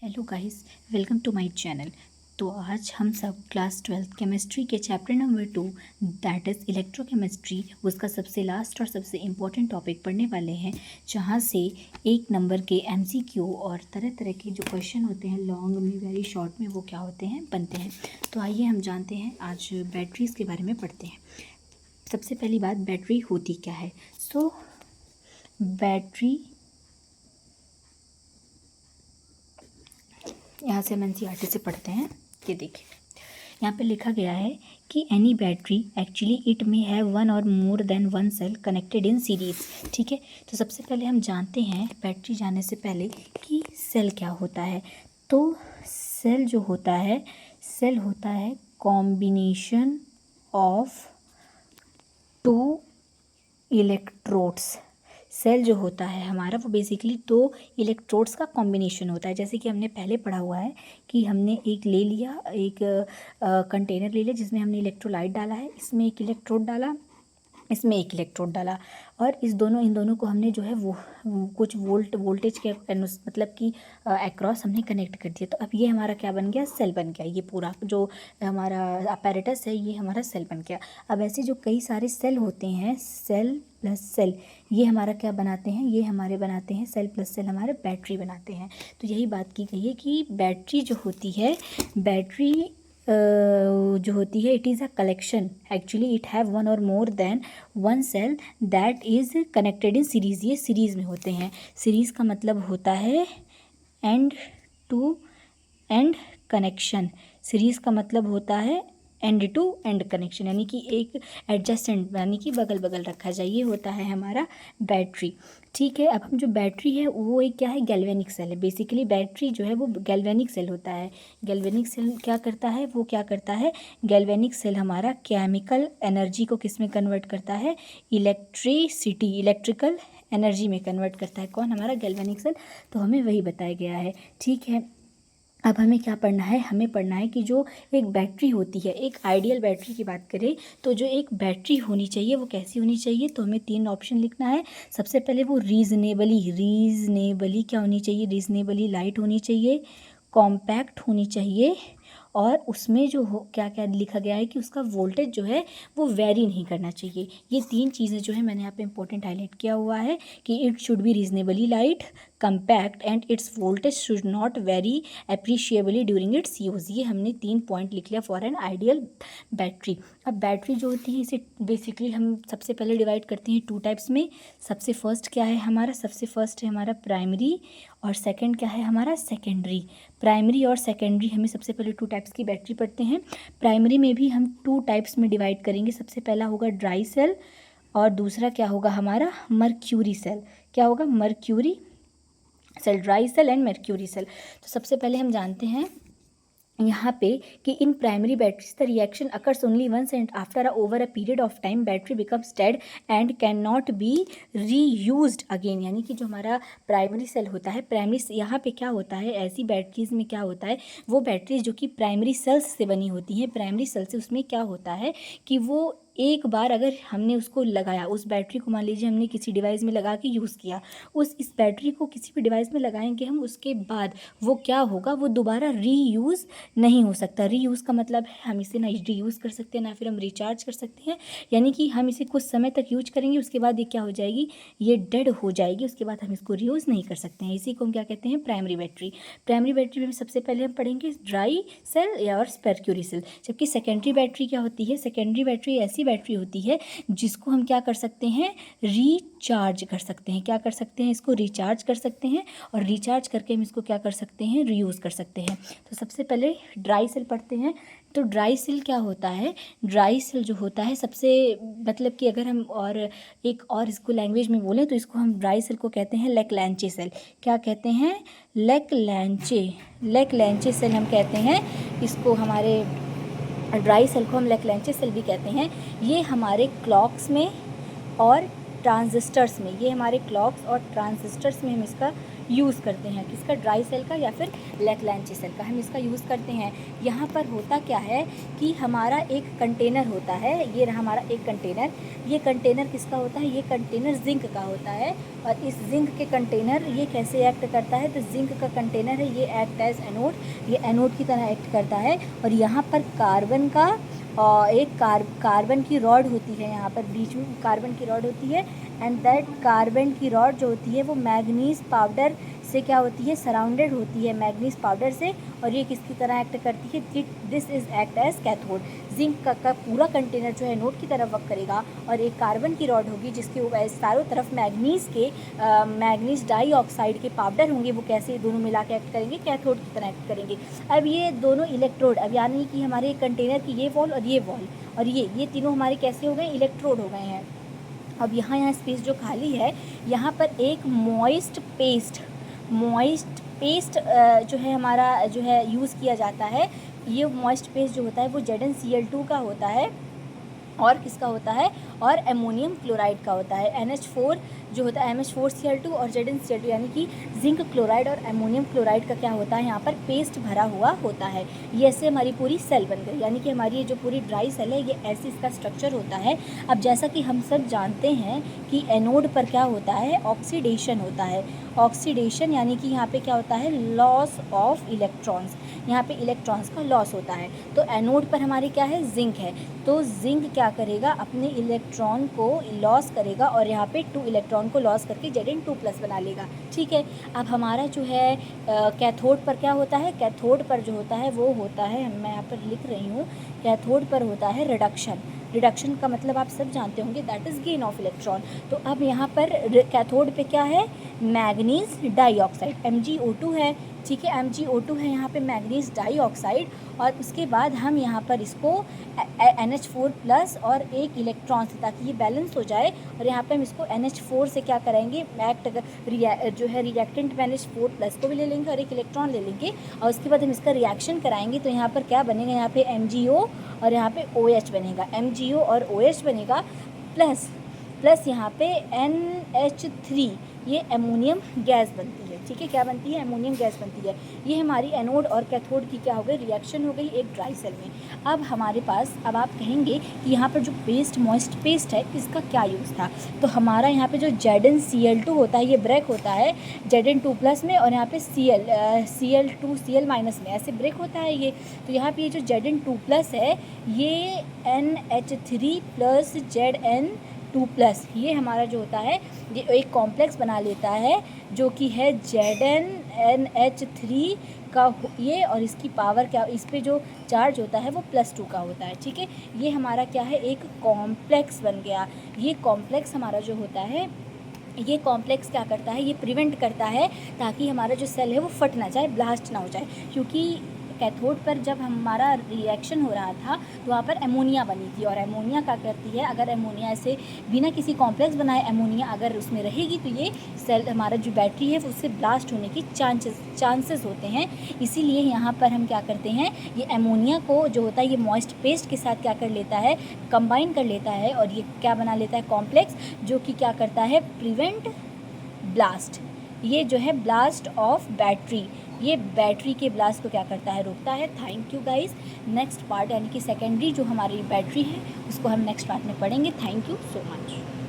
Hello guys, welcome to my channel. तो आज हम सब क्लास 12th केमिस्ट्री के चैप्टर नंबर 2 दैट इज़ इलेक्ट्रोकेमिस्ट्री उसका सबसे लास्ट और सबसे इम्पोर्टेंट टॉपिक पढ़ने वाले हैं, जहां से 1 नंबर के एमसीक्यू और तरह तरह के जो क्वेश्चन होते हैं लॉन्ग में वेरी शॉर्ट में वो क्या होते हैं बनते हैं। तो आइए हम जानते हैं, आज बैटरीज़ के बारे में पढ़ते हैं। सबसे पहली बात, बैटरी होती क्या है। सो बैटरी, यहाँ से हम एनसीईआरटी से पढ़ते हैं। ये देखिए, यहाँ पे लिखा गया है कि एनी बैटरी एक्चुअली इट में have one or more than one cell connected in series. ठीक है, तो सबसे पहले हम जानते हैं बैटरी जानने से पहले कि सेल क्या होता है। तो सेल जो होता है, सेल होता है कॉम्बिनेशन ऑफ 2 इलेक्ट्रोड्स। सेल जो होता है हमारा वो बेसिकली 2 इलेक्ट्रोड्स का कॉम्बिनेशन होता है। जैसे कि हमने पहले पढ़ा हुआ है कि हमने एक ले लिया, एक कंटेनर ले लिया जिसमें हमने इलेक्ट्रोलाइट डाला है, इसमें एक इलेक्ट्रोड डाला, इसमें एक इलेक्ट्रोड डाला, और इन दोनों को हमने जो है वो कुछ वोल्टेज के मतलब कि अक्रॉस हमने कनेक्ट कर दिया। तो अब ये हमारा क्या बन गया, सेल बन गया। ये पूरा जो हमारा अपैरेटस है ये हमारा सेल बन गया। अब ऐसे जो कई सारे सेल होते हैं, सेल प्लस सेल, ये हमारा क्या बनाते हैं, ये हमारे बनाते हैं सेल प्लस सेल हमारे बैटरी बनाते हैं। तो यही बात की गई है कि बैटरी जो होती है, बैटरी जो होती है, it is a collection, actually it have one or more than one cell that is connected in series. ये सीरीज़ में होते हैं। सीरीज़ का मतलब होता है end to end connection. Series का मतलब होता है एंड टू एंड कनेक्शन, यानी कि एक एडजस्टेंट, यानी कि बगल बगल रखा जाए, ये होता है हमारा बैटरी। ठीक है, अब हम जो बैटरी है वो एक क्या है, गैल्वेनिक सेल है। बेसिकली बैटरी जो है वो गैल्वेनिक सेल होता है। गैल्वेनिक सेल क्या करता है, वो क्या करता है, गैल्वेनिक सेल हमारा केमिकल एनर्जी को किस में कन्वर्ट करता है, इलेक्ट्रिसिटी, इलेक्ट्रिकल एनर्जी में कन्वर्ट करता है। कौन, हमारा गैल्वेनिक सेल। तो हमें वही बताया गया है। ठीक है, अब हमें क्या पढ़ना है, हमें पढ़ना है कि जो एक बैटरी होती है, एक आइडियल बैटरी की बात करें तो जो एक बैटरी होनी चाहिए वो कैसी होनी चाहिए। तो हमें 3 ऑप्शन लिखना है। सबसे पहले वो रीजनेबली क्या होनी चाहिए, रीजनेबली लाइट होनी चाहिए, कॉम्पैक्ट होनी चाहिए, और उसमें जो हो क्या क्या लिखा गया है कि उसका वोल्टेज जो है वो वेरी नहीं करना चाहिए। ये 3 चीज़ें जो है मैंने यहाँ पे इंपॉर्टेंट हाईलाइट किया हुआ है कि it should be reasonably light, compact, and its voltage should not vary appreciably during its use. ये हमने 3 पॉइंट लिख लिया फॉर एन आइडियल बैटरी। अब बैटरी जो होती है इसे बेसिकली हम सबसे पहले डिवाइड करते हैं 2 टाइप्स में। सबसे फर्स्ट क्या है हमारा, सबसे फर्स्ट है हमारा प्राइमरी, और सेकंड क्या है हमारा, सेकेंडरी। प्राइमरी और सेकेंडरी, हमें सबसे पहले 2 टाइप्स की बैटरी पढ़ते हैं। प्राइमरी में भी हम 2 टाइप्स में डिवाइड करेंगे। सबसे पहला होगा ड्राई सेल, और दूसरा क्या होगा हमारा, मर्क्यूरी सेल। क्या होगा, mercury cell, dry cell and mercury cell. तो सबसे पहले हम जानते हैं यहाँ पे कि in primary batteries the reaction occurs only once and after over a period of time battery becomes dead and can not be reused again. यानी कि जो हमारा प्राइमरी सेल होता है, प्राइमरी, यहाँ पे क्या होता है, ऐसी बैटरीज में क्या होता है, वो बैटरीज जो कि प्राइमरी सेल्स से बनी होती हैं, प्राइमरी सेल से, उसमें क्या होता है कि वो एक बार अगर हमने उसको लगाया, उस बैटरी को मान लीजिए हमने किसी डिवाइस में लगा के यूज़ किया, इस बैटरी को किसी भी डिवाइस में लगाएंगे हम, उसके बाद वो क्या होगा, वो दोबारा रीयूज़ नहीं हो सकता। रीयूज़ का मतलब है हम इसे ना रीयूज़ कर सकते हैं ना फिर हम रिचार्ज कर सकते हैं। यानी कि हम इसे कुछ समय तक यूज करेंगे, उसके बाद ये क्या हो जाएगी, ये डेड हो जाएगी, उसके बाद हम इसको रीयूज़ नहीं कर सकते हैं। इसी को हम क्या कहते हैं, प्राइमरी बैटरी। प्राइमरी बैटरी में सबसे पहले हम पढ़ेंगे ड्राई सेल या और मर्क्यूरी सेल। जबकि सेकेंडरी बैटरी क्या होती है, सेकेंडरी बैटरी ऐसी बैटरी होती है जिसको हम क्या कर सकते हैं, रिचार्ज कर सकते हैं। क्या कर सकते हैं, इसको रिचार्ज कर सकते हैं, और रिचार्ज करके हम इसको क्या कर सकते हैं, रीयूज़ कर सकते हैं। तो सबसे पहले ड्राई सेल पढ़ते हैं। तो ड्राई सेल क्या होता है, ड्राई सेल जो होता है सबसे, मतलब कि अगर हम और एक और इसको लैंग्वेज में बोलें तो इसको हम ड्राई सेल को कहते हैं लेकलैंचे सेल। क्या कहते हैं, लेकलैंचे सेल हम कहते हैं इसको। हमारे ड्राई सेल को हम लेकलैंचे सेल भी कहते हैं। ये हमारे क्लॉक्स में और ट्रांजिस्टर्स में, ये हमारे क्लॉक्स और ट्रांजिस्टर्स में हम इसका यूज़ करते हैं। किसका? ड्राई सेल का या फिर लैग्रैंज सेल का हम इसका यूज़ करते हैं। यहाँ पर होता क्या है कि हमारा एक कंटेनर होता है, ये रहा हमारा एक कंटेनर। ये कंटेनर किसका होता है? ये कंटेनर जिंक का होता है। और इस जिंक के कंटेनर ये कैसे एक्ट करता है? तो जिंक का कंटेनर है, ये एक्ट एज एनोड, ये एनोड की तरह एक्ट करता है। और यहाँ पर कार्बन का एक कार्बन की रॉड होती है, यहाँ पर बीच में कार्बन की रॉड होती है। एंड दैट कार्बन की रॉड जो होती है वो मैग्नीज पाउडर से क्या होती है? सराउंडेड होती है मैग्नीज पाउडर से। और ये किसकी तरह एक्ट करती है? This is act as cathode. Zinc का पूरा कंटेनर जो है नोड की तरह वर्क करेगा, और एक कार्बन की रॉड होगी जिसके ऊपर चारों तरफ मैग्नीज डाइऑक्साइड के पाउडर होंगे। वो कैसे दोनों मिला के एक्ट करेंगे? कैथोड की तरह एक्ट करेंगे। अब ये दोनों इलेक्ट्रोड, अब यानी कि हमारे कंटेनर की ये वॉल और ये वॉल और ये तीनों हमारे कैसे हो गए? इलेक्ट्रोड हो गए हैं। अब यहाँ स्पेस जो खाली है, यहाँ पर एक मॉइस्ट पेस्ट जो है हमारा जो है यूज़ किया जाता है। ये मॉइस्ट पेस्ट जो होता है वो ZnCl2 का होता है, और किसका होता है? और एमोनियम क्लोराइड का होता है। NH4 जो होता है MH4Cl2 और ZnCl2, यानी कि जिंक क्लोराइड और एमोनियम क्लोराइड का क्या होता है? यहाँ पर पेस्ट भरा हुआ होता है। ये ऐसे हमारी पूरी सेल बन गई, यानी कि हमारी ये जो पूरी ड्राई सेल है ये ऐसे इसका स्ट्रक्चर होता है। अब जैसा कि हम सब जानते हैं कि एनोड पर क्या होता है? ऑक्सीडेशन होता है। ऑक्सीडेशन यानी कि यहाँ पे क्या होता है? लॉस ऑफ इलेक्ट्रॉन्स, यहाँ पे इलेक्ट्रॉन्स का लॉस होता है। तो एनोड पर हमारे क्या है? जिंक है। तो जिंक क्या करेगा? अपने इलेक्ट्रॉन को लॉस करेगा और यहाँ पे 2 इलेक्ट्रॉन को लॉस करके Zn2+ बना लेगा। ठीक है। अब हमारा जो है कैथोड पर क्या होता है? कैथोड पर जो होता है वो होता है, मैं यहाँ पर लिख रही हूँ, कैथोड पर होता है रिडक्शन। रिडक्शन का मतलब आप सब जानते होंगे, that is gain of electron. तो अब यहाँ पर कैथोड पे क्या है? मैग्नीज डाइऑक्साइड, MgO2 है। ठीक है, MgO2 है यहाँ पे, मैग्नीज डाइऑक्साइड। और उसके बाद हम यहाँ पर इसको NH4+ और एक इलेक्ट्रॉन से, ताकि ये बैलेंस हो जाए, और यहाँ पे हम इसको NH4 से क्या करेंगे? जो है रिएक्टेंट में NH4+ को भी ले लेंगे और एक इलेक्ट्रॉन ले लेंगे, और उसके बाद हम इसका रिएक्शन कराएंगे। तो यहाँ पर क्या बनेगा? यहाँ पे MgO और यहाँ पे OH बनेगा, MgO और OH बनेगा, प्लस यहाँ पे NH3, ये एमोनियम गैस बनती है। ठीक है, क्या बनती है? एमोनियम गैस बनती है। ये हमारी एनोड और कैथोड की क्या हो गई? रिएक्शन हो गई एक ड्राई सेल में। अब हमारे पास, अब आप कहेंगे कि यहाँ पर जो मॉइस्ट पेस्ट है इसका क्या यूज़ था? तो हमारा यहाँ पे जो ZnCl2 होता है ये ब्रेक होता है Zn2+ में, और यहाँ पे Cl2 में ऐसे ब्रेक होता है ये। तो यहाँ पे ये जो Zn2+ है ये NH3+ Zn2+, ये हमारा जो होता है ये एक कॉम्प्लेक्स बना लेता है जो कि है ZnNH3 का ये, और इसकी पावर क्या, इस पे जो चार्ज होता है वो +2 का होता है। ठीक है, ये हमारा क्या है? एक कॉम्प्लेक्स बन गया। ये कॉम्प्लेक्स हमारा जो होता है, ये कॉम्प्लेक्स क्या करता है? ये प्रिवेंट करता है ताकि हमारा जो सेल है वो फट ना जाए, ब्लास्ट ना हो जाए। क्योंकि कैथोड पर जब हमारा रिएक्शन हो रहा था तो वहाँ पर एमोनिया बनी थी, और एमोनिया क्या करती है? अगर एमोनिया से बिना किसी कॉम्प्लेक्स बनाए एमोनिया अगर उसमें रहेगी तो ये सेल, हमारा जो बैटरी है उससे ब्लास्ट होने की चांसेस होते हैं। इसीलिए यहाँ पर हम क्या करते हैं? ये एमोनिया को जो होता है ये मॉइस्ट पेस्ट के साथ क्या कर लेता है? कंबाइन कर लेता है, और ये क्या बना लेता है? कॉम्प्लेक्स, जो कि क्या करता है? Prevent blast. ये जो है ब्लास्ट ऑफ बैटरी, ये बैटरी के ब्लास्ट को क्या करता है? रोकता है। Thank you guys. Next part यानी कि सेकेंडरी जो हमारी बैटरी है उसको हम नेक्स्ट पार्ट में पढ़ेंगे। Thank you so much.